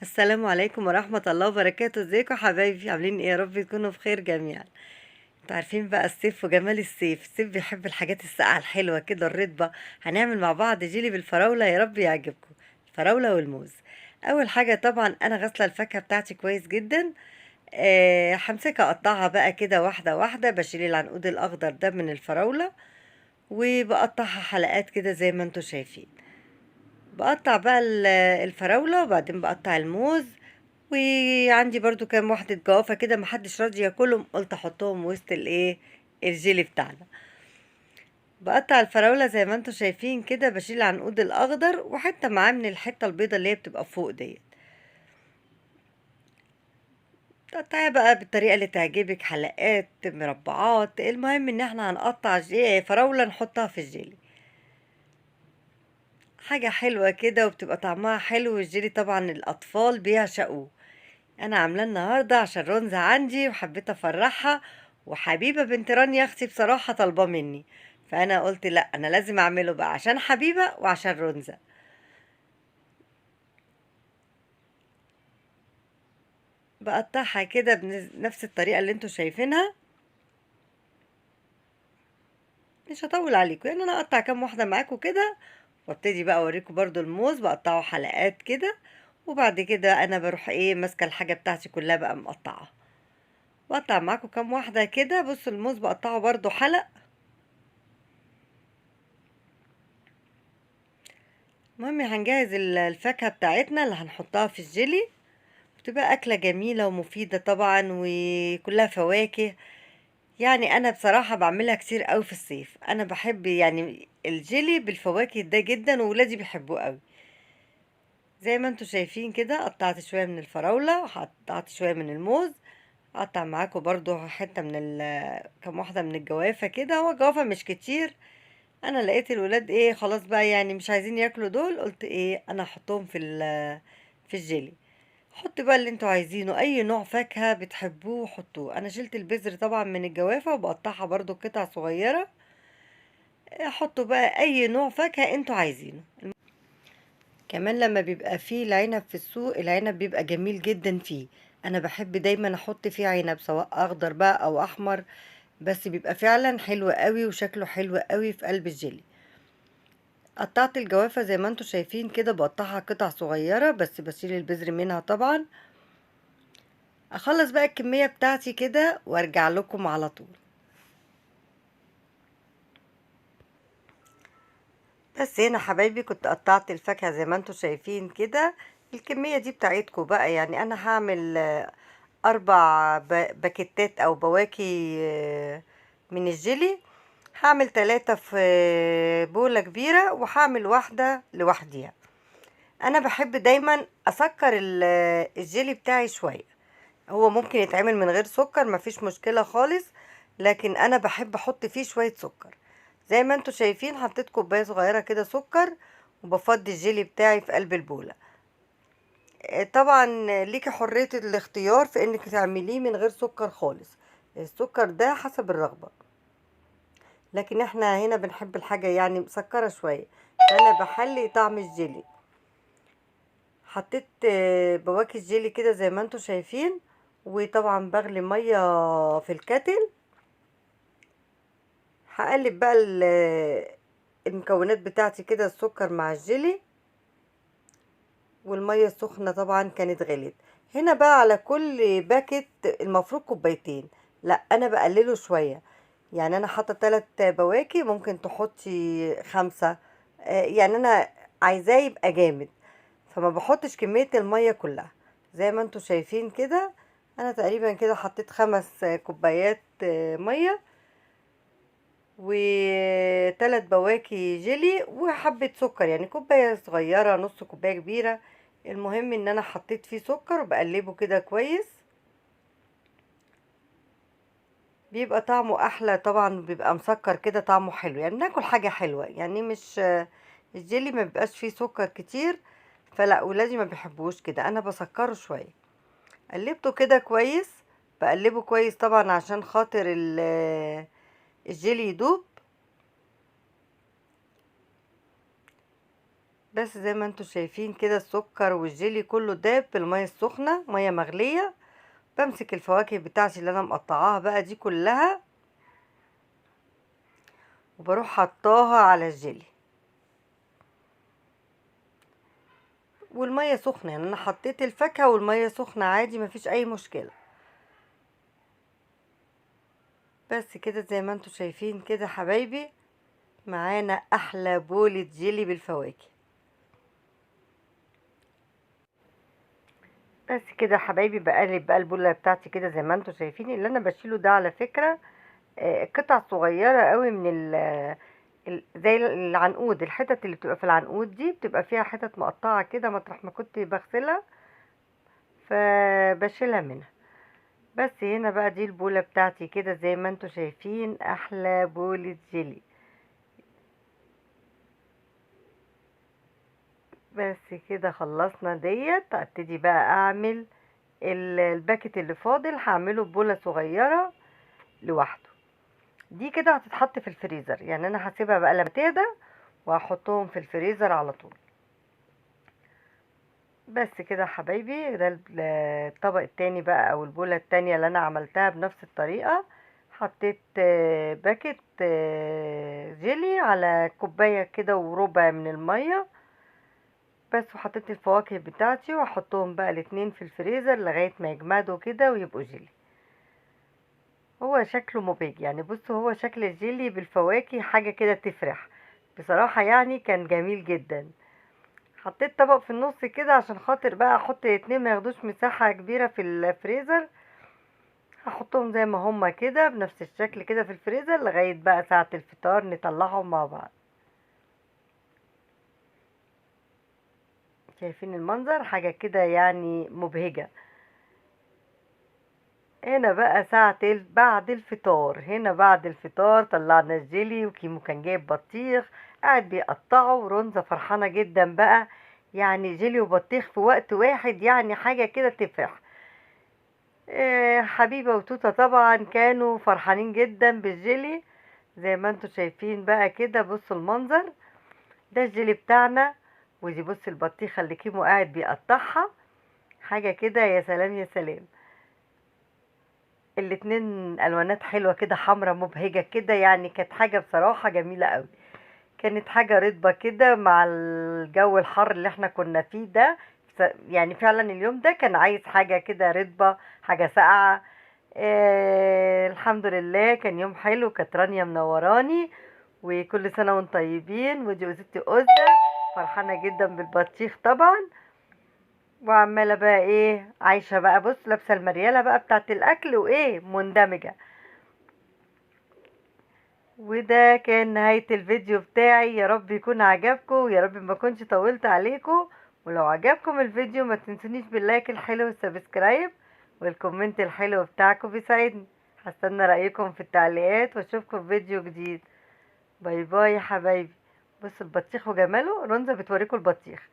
السلام عليكم ورحمة الله وبركاته. ازيكم حبايبي؟ عاملين ايه؟ يا رب تكونوا بخير جميعا. انتوا عارفين بقى الصيف وجمال الصيف بيحب الحاجات الساقعة الحلوة كده الرطبة. هنعمل مع بعض جيلي بالفراولة، يا رب يعجبكم. الفراولة والموز. اول حاجة طبعا انا غاسلة الفاكهة بتاعتي كويس جدا. همسكها اقطعها بقى كده واحدة واحدة، بشيل العنقود الاخضر ده من الفراولة وبقطعها حلقات كده زي ما انتوا شايفين. بقطع بقى الفراولة وبعدين بقطع الموز. وعندي برضو كام واحدة جوافة كده محدش راضي ياكلهم، قلت احطهم وسط الايه، الجيلي بتاعنا. بقطع الفراولة زي ما انتوا شايفين كده، بشيل العنقود الاخضر وحتة معاه من الحتة البيضة اللي هي بتبقى فوق ديت. تقطعيها بقى بالطريقة اللي تعجبك، حلقات مربعات، المهم ان احنا هنقطع فراولة نحطها في الجيلي. حاجة حلوة كده وبتبقى طعمها حلو، والجيلي طبعا الأطفال بيعشقوه. أنا عاملاه النهاردة عشان رونزة عندي وحبيت أفرحها، وحبيبة بنت رانيا أختي بصراحة طالباه مني، فأنا قلت لأ، أنا لازم أعمله بقى عشان حبيبة وعشان رونزة. بقطعها كده بنفس الطريقة اللي انتوا شايفينها. مش هطول عليكم، يعني أنا أقطع كام واحدة معاكم كده، وابتدي بقى أوريكم برضو الموز بقطعه حلقات كده. وبعد كده أنا بروح إيه ماسكة الحاجة بتاعتي كلها بقى مقطعة. بقطع معاكم كام واحدة كده. بصوا الموز بقطعه برضو حلق. المهم هنجهز الفاكهة بتاعتنا اللي هنحطها في الجيلي. بتبقى أكلة جميلة ومفيدة طبعا وكلها فواكه. يعني أنا بصراحة بعملها كتير قوي في الصيف. أنا بحب يعني الجيلي بالفواكه ده جدا، وولادي بيحبوه قوي. زي ما انتوا شايفين كده، قطعت شوية من الفراولة وقطعت شوية من الموز. قطع معاكم برضو حتة من كام واحدة من الجوافة كده. هو الجوافة مش كتير. انا لقيت الولاد ايه خلاص بقى، يعني مش عايزين ياكلوا دول، قلت ايه انا احطهم في الجيلي. حط بقى اللي انتوا عايزينه، اي نوع فاكهة بتحبوه حطوه. انا شلت البذر طبعا من الجوافة وبقطعها برضو قطع صغيرة. حطوا بقى اي نوع فاكهة انتوا عايزينه. كمان لما بيبقى فيه العنب في السوق، العنب بيبقى جميل جدا فيه. انا بحب دايما احط فيه عنب سواء اخضر بقى او احمر، بس بيبقى فعلا حلو قوي وشكله حلو قوي في قلب الجيلي. قطعت الجوافة زي ما انتوا شايفين كده، بقطعها قطع صغيرة بس بشيل البذر منها طبعا. اخلص بقى الكمية بتاعتي كده وارجع لكم على طول. بس هنا حبايبي كنت قطعت الفاكهة زي ما انتوا شايفين كده. الكمية دي بتاعتكم بقى، يعني انا هعمل 4 باكيتات او بواكي من الجيلي. هعمل 3 في بولة كبيرة، وهعمل واحدة لوحديها. انا بحب دايما اسكر الجيلي بتاعي شوية. هو ممكن يتعمل من غير سكر، مفيش مشكلة خالص، لكن انا بحب احط فيه شوية سكر. زي ما انتوا شايفين حطيت كوباية صغيرة كده سكر، وبفضي الجيلي بتاعي في قلب البولة. طبعا ليكي حرية الاختيار في انك تعمليه من غير سكر خالص. السكر ده حسب الرغبة، لكن احنا هنا بنحب الحاجة يعني مسكرة شوية، فانا بحلي طعم الجيلي. حطيت بواكي الجيلي كده زي ما انتوا شايفين. وطبعا بغلي مية في الكاتل. هقلب بقى المكونات بتاعتي كده، السكر مع الجيلي. والمية السخنة طبعا كانت غليت. هنا بقى على كل باكت المفروض كوبايتين، لا انا بقلله شوية. يعني انا حاطة 3 بواكي، ممكن تحطي 5. يعني انا عايزاه يبقى جامد، فما بحطش كمية المية كلها. زي ما انتوا شايفين كده، انا تقريبا كده حطيت 5 كوبايات مية، و3 بواكي جيلي وحبة سكر، يعني كوباية صغيرة نص كوباية كبيرة. المهم ان انا حطيت فيه سكر وبقلبه كده كويس. بيبقى طعمه احلى طبعا، بيبقى مسكر كده طعمه حلو، يعني ناكل حاجة حلوة. يعني مش الجيلي ما بيبقاش فيه سكر كتير، فلا ولادي ما بيحبوش كده، انا بسكره شوية. قلبته كده كويس. بقلبه كويس طبعا عشان خاطر الجيلي يدوب. بس زي ما انتوا شايفين كده السكر والجيلي كله داب بالمية السخنة، مية مغلية. بمسك الفواكه بتاعتي اللي انا مقطعاها بقى دي كلها، وبروح حطاها على الجيلي، والمية سخنة. يعني انا حطيت الفاكهة والمية سخنة عادي، مفيش اي مشكلة. بس كده زي ما انتوا شايفين كده حبايبي، معانا احلى بولة جيلي بالفواكه. بس كده حبايبي، بقلب بقى البولة بتاعتي كده زي ما انتوا شايفين. اللي انا بشيله ده على فكرة قطع صغيرة قوي من زي العنقود. الحتت اللي بتبقى في العنقود دي بتبقى فيها حتت مقطعة كده مطرح ما كنت بغسلها، فبشيلها منها. بس هنا بقى دي البولة بتاعتي كده زي ما انتوا شايفين، احلى بولة جيلي. بس كده خلصنا ديت. ابتدي بقى اعمل الباكت اللي فاضل، هعمله ببولة صغيرة لوحده. دي كده هتتحط في الفريزر، يعني انا هسيبها بقى لما تهدى وهحطهم في الفريزر على طول. بس كده حبايبي، ده الطبق التاني بقى او البولة التانية اللي انا عملتها بنفس الطريقة. حطيت باكت جيلي على كوباية كده وربع من المية بس، وحطيت الفواكه بتاعتي واحطهم بقى الاتنين في الفريزر لغاية ما يجمدوا كده ويبقوا جيلي. هو شكله مبهج يعني. بصوا، هو شكل الجيلي بالفواكه حاجة كده تفرح بصراحة، يعني كان جميل جدا. حطيت طبق في النص كده عشان خاطر بقى احط اتنين ما ياخدوش مساحة كبيرة في الفريزر. هحطهم زي ما هما كده بنفس الشكل كده في الفريزر لغاية بقى ساعة الفطار نطلعهم مع بعض. شايفين المنظر؟ حاجة كده يعني مبهجة. هنا بقى ساعة بعد الفطار. هنا بعد الفطار طلعنا الجيلي، وكيمو كان جايب بطيخ قاعد بيقطعه، ورونزة فرحانة جدا بقى. يعني جيلي وبطيخ في وقت واحد، يعني حاجة كده تفرح. حبيبة وتوتة طبعا كانوا فرحانين جدا بالجيلي زي ما انتوا شايفين بقى كده. بصوا المنظر، ده الجيلي بتاعنا. ودي بص البطيخة اللي كيمو قاعد بيقطعها، حاجة كده يا سلام يا سلام. الاتنين الوانات حلوة كده، حمرا مبهجة كده، يعني كانت حاجة بصراحة جميلة قوي. كانت حاجة رطبة كده مع الجو الحر اللي احنا كنا فيه ده. يعني فعلا اليوم ده كان عايز حاجة كده رطبة، حاجة ساقعة. الحمد لله كان يوم حلو. كانت رانيا منوراني، وكل سنة وانتم طيبين. ودي وزتي أزة فرحانة جدا بالبطيخ طبعا، وعمالة بقى ايه عايشة بقى. بص لابسة المريالة بقى بتاعت الأكل وايه مندمجة. وده كان نهاية الفيديو بتاعي. يا رب يكون عجبكم، ويا رب ما كنتش طولت عليكم. ولو عجبكم الفيديو ما تنسونيش باللايك الحلو والسبسكرايب والكومنت الحلو بتاعكم بيساعدني. هستنى رأيكم في التعليقات، واشوفكم في فيديو جديد. باي باي يا حبايبي. بصوا البطيخ وجماله، رنزة بتوريكم البطيخ.